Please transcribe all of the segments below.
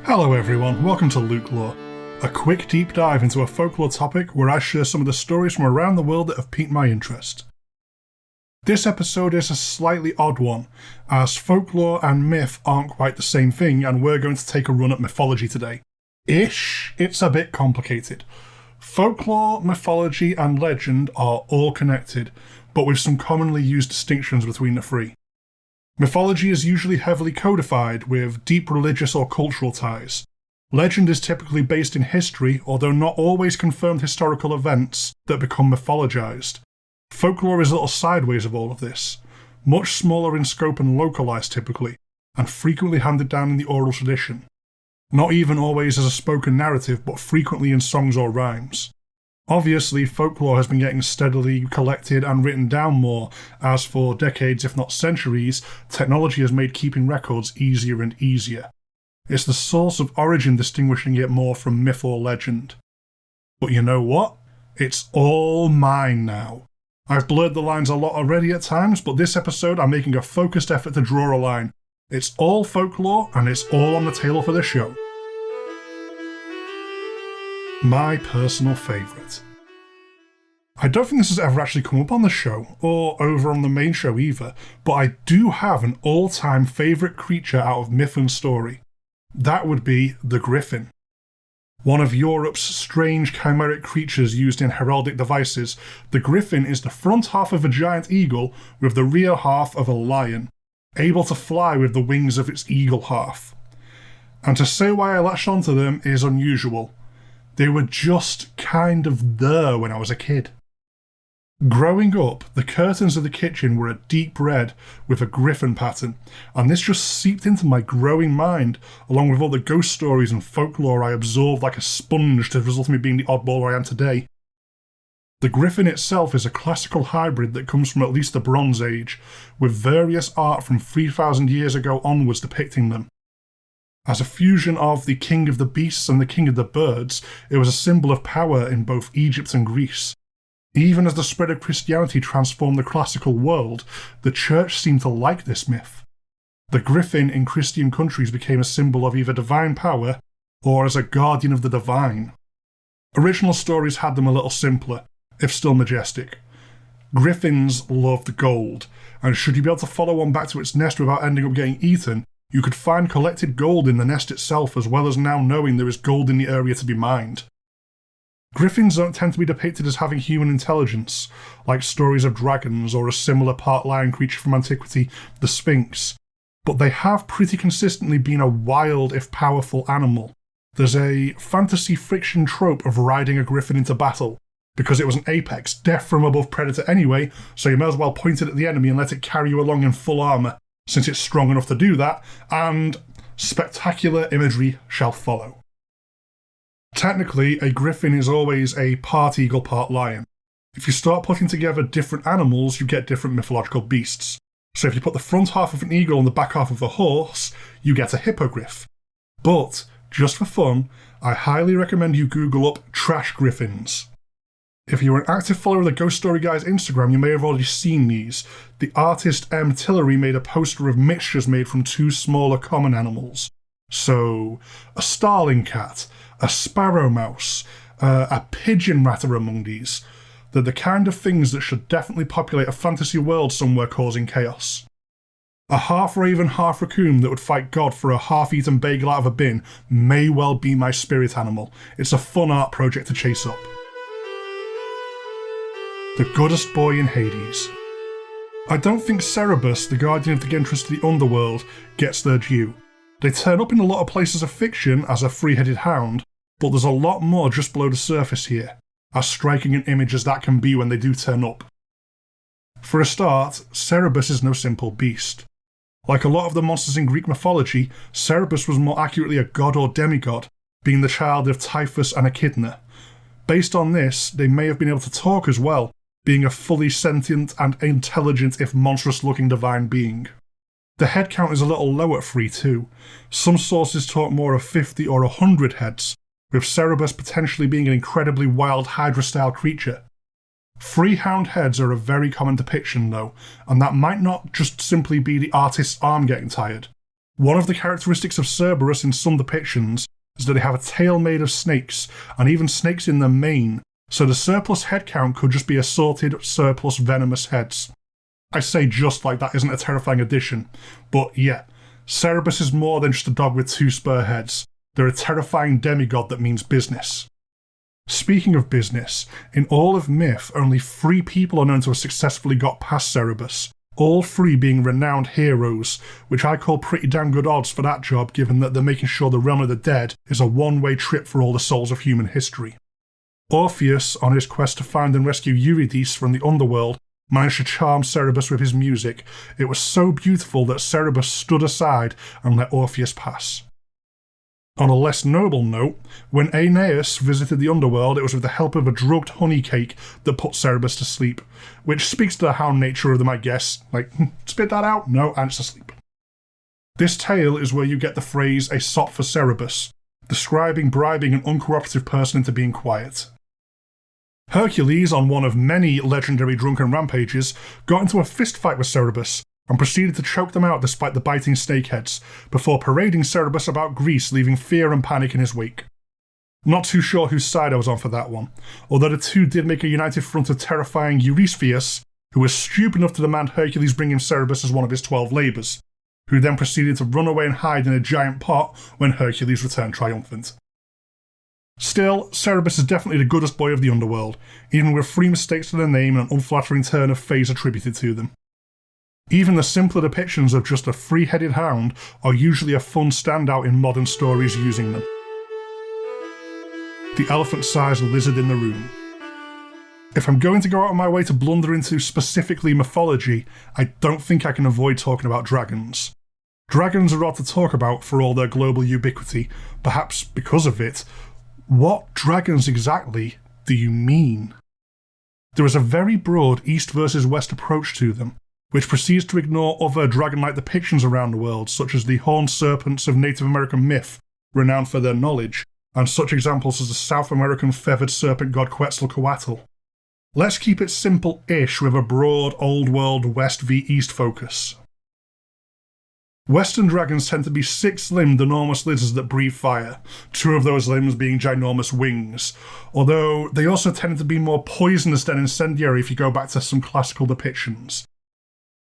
Hello everyone, welcome to LukeLore, a quick deep dive into a folklore topic where I share some of the stories from around the world that have piqued my interest. This episode is a slightly odd one, as folklore and myth aren't quite the same thing, and we're going to take a run at mythology today. It's a bit complicated. Folklore, mythology and legend are all connected, but with some commonly used distinctions between the three. Mythology is usually heavily codified, with deep religious or cultural ties. Legend is typically based in history, although not always confirmed historical events that become mythologized. Folklore is a little sideways of all of this, much smaller in scope and localized typically, and frequently handed down in the oral tradition. Not even always as a spoken narrative, but frequently in songs or rhymes. Obviously, folklore has been getting steadily collected and written down more, as for decades, if not centuries, technology has made keeping records easier and easier. It's the source of origin distinguishing it more from myth or legend. But you know what? It's all mine now. I've blurred the lines a lot already at times, but this episode I'm making a focused effort to draw a line. It's all folklore, and it's all on the table for the show. My personal favourite. I don't think this has ever actually come up on the show, or over on the main show either, but I do have an all-time favourite creature out of myth and story. That would be the Griffin. One of Europe's strange chimeric creatures used in heraldic devices, the Griffin is the front half of a giant eagle with the rear half of a lion, able to fly with the wings of its eagle half. And to say why I latched onto them is unusual. They were just kind of there when I was a kid. Growing up, the curtains of the kitchen were a deep red with a griffin pattern, and this just seeped into my growing mind, along with all the ghost stories and folklore I absorbed like a sponge to result in me being the oddball I am today. The griffin itself is a classical hybrid that comes from at least the Bronze Age, with various art from 3,000 years ago onwards depicting them. As a fusion of the king of the beasts and the king of the birds, it was a symbol of power in both Egypt and Greece. Even as the spread of Christianity transformed the classical world, the church seemed to like this myth. The griffin in Christian countries became a symbol of either divine power or as a guardian of the divine. Original stories had them a little simpler, if still majestic. Griffins loved gold, and should you be able to follow one back to its nest without ending up getting eaten, you could find collected gold in the nest itself, as well as now knowing there is gold in the area to be mined. Griffins don't tend to be depicted as having human intelligence, like stories of dragons or a similar part lion creature from antiquity, the Sphinx, but they have pretty consistently been a wild if powerful animal. There's a fantasy fiction trope of riding a griffin into battle, because it was an apex, death from above predator anyway, so you may as well point it at the enemy and let it carry you along in full armour, since it's strong enough to do that, and spectacular imagery shall follow. Technically, a griffin is always a part eagle, part lion. If you start putting together different animals, you get different mythological beasts. So if you put the front half of an eagle and the back half of a horse, you get a hippogriff. But, just for fun, I highly recommend you Google up trash griffins. If you're an active follower of the Ghost Story Guy's Instagram, you may have already seen these. The artist M. Tillery made a poster of mixtures made from two smaller common animals. So, a starling cat, a sparrow mouse, a pigeon rat are among these. They're the kind of things that should definitely populate a fantasy world somewhere causing chaos. A half-raven, half-raccoon that would fight God for a half-eaten bagel out of a bin may well be my spirit animal. It's a fun art project to chase up. The Goodest boy in Hades. I don't think Cerebus, the guardian of the entrance to the Underworld, gets their due. They turn up in a lot of places of fiction as a three-headed hound, but there's a lot more just below the surface here, as striking an image as that can be when they do turn up. For a start, Cerebus is no simple beast. Like a lot of the monsters in Greek mythology, Cerebus was more accurately a god or demigod, being the child of Typhus and Echidna. Based on this, they may have been able to talk as well, being a fully sentient and intelligent if monstrous-looking divine being. The head count is a little low at 3 too. Some sources talk more of 50 or 100 heads, with Cerebus potentially being an incredibly wild Hydra-style creature. 3 hound heads are a very common depiction though, and that might not just simply be the artist's arm getting tired. One of the characteristics of Cerberus in some depictions is that they have a tail made of snakes, and even snakes in their mane, so the surplus head count could just be assorted surplus venomous heads. I say just like that isn't a terrifying addition, but yeah, Cerebus is more than just a dog with 2 spare heads. They're a terrifying demigod that means business. Speaking of business, in all of myth, only 3 people are known to have successfully got past Cerebus, all 3 being renowned heroes, which I call pretty damn good odds for that job given that they're making sure the realm of the dead is a one-way trip for all the souls of human history. Orpheus, on his quest to find and rescue Eurydice from the Underworld, managed to charm Cerebus with his music. It was so beautiful that Cerebus stood aside and let Orpheus pass. On a less noble note, when Aeneas visited the Underworld, it was with the help of a drugged honey cake that put Cerebus to sleep, which speaks to the hound nature of them, I guess. Like, spit that out? No, and it's asleep. This tale is where you get the phrase a sop for Cerebus, describing bribing an uncooperative person into being quiet. Hercules, on one of many legendary drunken rampages, got into a fistfight with Cerebus and proceeded to choke them out despite the biting snakeheads, before parading Cerebus about Greece, leaving fear and panic in his wake. Not too sure whose side I was on for that one, although the two did make a united front of terrifying Eurystheus, who was stupid enough to demand Hercules bring him Cerebus as one of his 12 labours, who then proceeded to run away and hide in a giant pot when Hercules returned triumphant. Still, Cerebus is definitely the goodest boy of the Underworld, even with 3 mistakes to their name and an unflattering turn of phrase attributed to them. Even the simpler depictions of just a 3-headed hound are usually a fun standout in modern stories using them. The elephant-sized lizard in the room. If I'm going to go out of my way to blunder into specifically mythology, I don't think I can avoid talking about dragons. Dragons are odd to talk about for all their global ubiquity, perhaps because of it. What dragons exactly do you mean? There is a very broad East versus West approach to them, which proceeds to ignore other dragon-like depictions around the world, such as the horned serpents of Native American myth, renowned for their knowledge, and such examples as the South American feathered serpent god Quetzalcoatl. Let's keep it simple-ish with a broad Old World West v East focus. Western dragons tend to be 6-limbed enormous lizards that breathe fire, 2 of those limbs being ginormous wings, although they also tend to be more poisonous than incendiary if you go back to some classical depictions.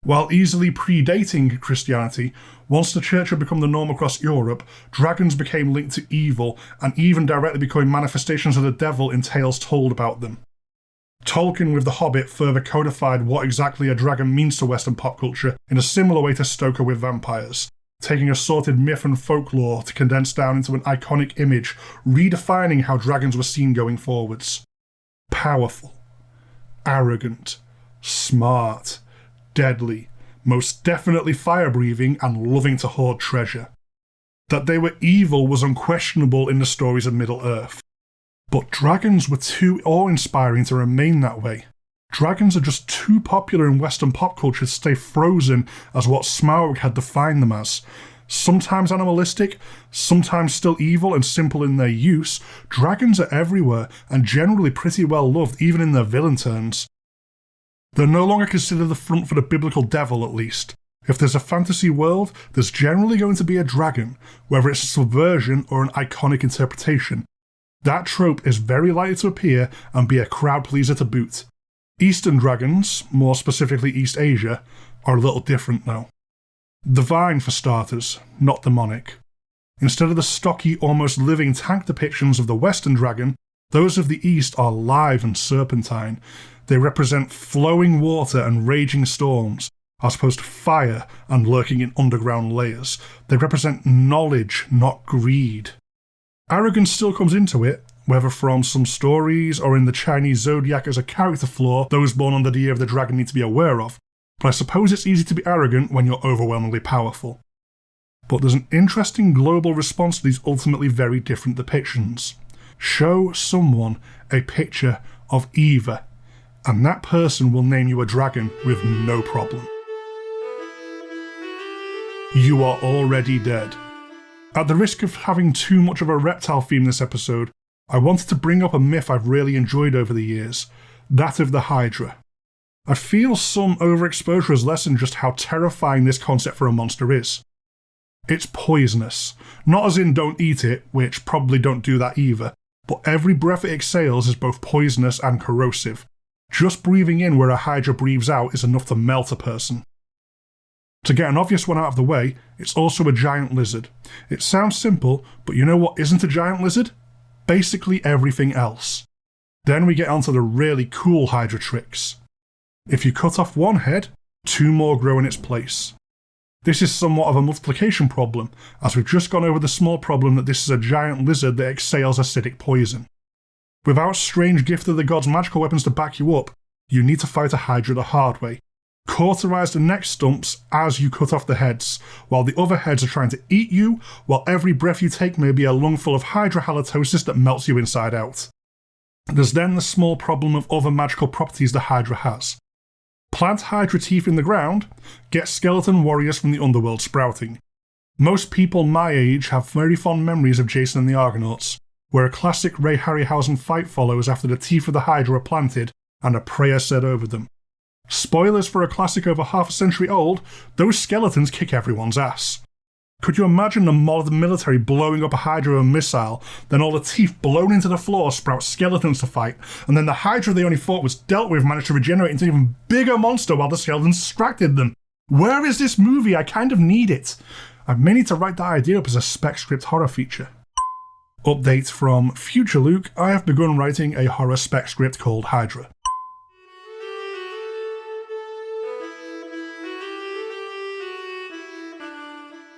While easily predating Christianity, once the church had become the norm across Europe, dragons became linked to evil and even directly becoming manifestations of the devil in tales told about them. Tolkien with The Hobbit further codified what exactly a dragon means to Western pop culture in a similar way to Stoker with vampires, taking assorted myth and folklore to condense down into an iconic image, redefining how dragons were seen going forwards. Powerful, arrogant, smart, deadly, most definitely fire-breathing and loving to hoard treasure. That they were evil was unquestionable in the stories of Middle-earth. But dragons were too awe-inspiring to remain that way. Dragons are just too popular in Western pop culture to stay frozen as what Smaug had defined them as. Sometimes animalistic, sometimes still evil and simple in their use, dragons are everywhere and generally pretty well loved even in their villain turns. They're no longer considered the front for the biblical devil, at least. If there's a fantasy world, there's generally going to be a dragon, whether it's a subversion or an iconic interpretation. That trope is very likely to appear and be a crowd pleaser to boot. Eastern dragons, more specifically East Asia, are a little different though. Divine for starters, not demonic. Instead of the stocky, almost living tank depictions of the Western dragon, those of the East are live and serpentine. They represent flowing water and raging storms, as opposed to fire and lurking in underground layers. They represent knowledge, not greed. Arrogance still comes into it, whether from some stories or in the Chinese zodiac as a character flaw those born under the year of the dragon need to be aware of, but I suppose it's easy to be arrogant when you're overwhelmingly powerful. But there's an interesting global response to these ultimately very different depictions. Show someone a picture of either, and that person will name you a dragon with no problem. You are already dead. At the risk of having too much of a reptile theme this episode, I wanted to bring up a myth I've really enjoyed over the years, that of the Hydra. I feel some overexposure has lessened just how terrifying this concept for a monster is. It's poisonous. Not as in don't eat it, which probably don't do that either, but every breath it exhales is both poisonous and corrosive. Just breathing in where a Hydra breathes out is enough to melt a person. To get an obvious one out of the way, it's also a giant lizard. It sounds simple, but you know what isn't a giant lizard? Basically everything else. Then we get onto the really cool Hydra tricks. If you cut off one head, 2 more grow in its place. This is somewhat of a multiplication problem, as we've just gone over the small problem that this is a giant lizard that exhales acidic poison. Without strange gift of the gods magical weapons to back you up, you need to fight a Hydra the hard way. Cauterize the neck stumps as you cut off the heads, while the other heads are trying to eat you, while every breath you take may be a lungful of Hydra halitosis that melts you inside out. There's then the small problem of other magical properties the Hydra has. Plant Hydra teeth in the ground, get skeleton warriors from the Underworld sprouting. Most people my age have very fond memories of Jason and the Argonauts, where a classic Ray Harryhausen fight follows after the teeth of the Hydra are planted and a prayer said over them. Spoilers for a classic over half a century old, those skeletons kick everyone's ass. Could you imagine the modern military blowing up a Hydra with a missile, then all the teeth blown into the floor sprout skeletons to fight, and then the Hydra they only thought was dealt with managed to regenerate into an even bigger monster while the skeletons distracted them? Where is this movie? I kind of need it. I may need to write that idea up as a spec script horror feature. Update from Future Luke, I have begun writing a horror spec script called Hydra.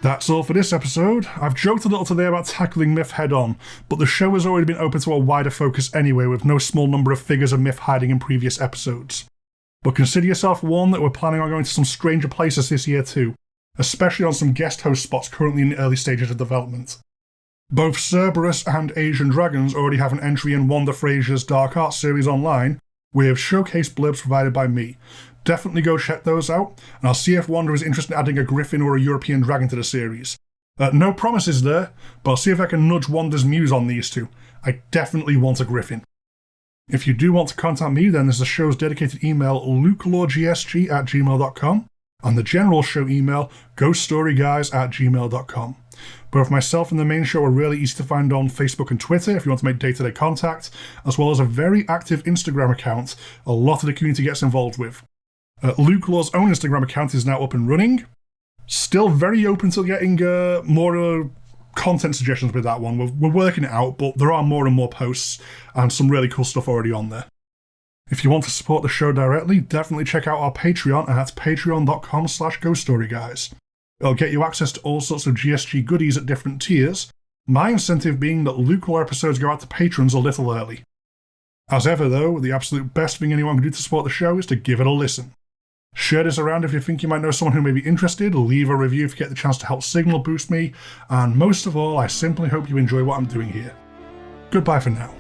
That's all for this episode. I've joked a little today about tackling myth head on, but the show has already been open to a wider focus anyway, with no small number of figures of myth hiding in previous episodes. But consider yourself warned that we're planning on going to some stranger places this year too, especially on some guest host spots currently in the early stages of development. Both Cerberus and Asian Dragons already have an entry in Wanda Frazier's Dark Arts series online, with showcase blurbs provided by me. Definitely go check those out, and I'll see if Wanda is interested in adding a Griffin or a European dragon to the series. No promises there, but I'll see if I can nudge Wanda's muse on these two. I definitely want a Griffin. If you do want to contact me, then there's the show's dedicated email, LukeLoreGSG@gmail.com, and the general show email, ghoststoryguys@gmail.com. Both myself and the main show are really easy to find on Facebook and Twitter if you want to make day-to-day contact, as well as a very active Instagram account a lot of the community gets involved with. LukeLore's own Instagram account is now up and running. Still very open to getting more content suggestions with that one. We're working it out, but there are more and more posts and some really cool stuff already on there. If you want to support the show directly, definitely check out our Patreon at patreon.com/ghoststoryguys. It'll get you access to all sorts of GSG goodies at different tiers, my incentive being that LukeLore episodes go out to patrons a little early. As ever though, the absolute best thing anyone can do to support the show is to give it a listen. Share this around if you think you might know someone who may be interested, leave a review if you get the chance to help signal boost me, and most of all, I simply hope you enjoy what I'm doing here. Goodbye for now.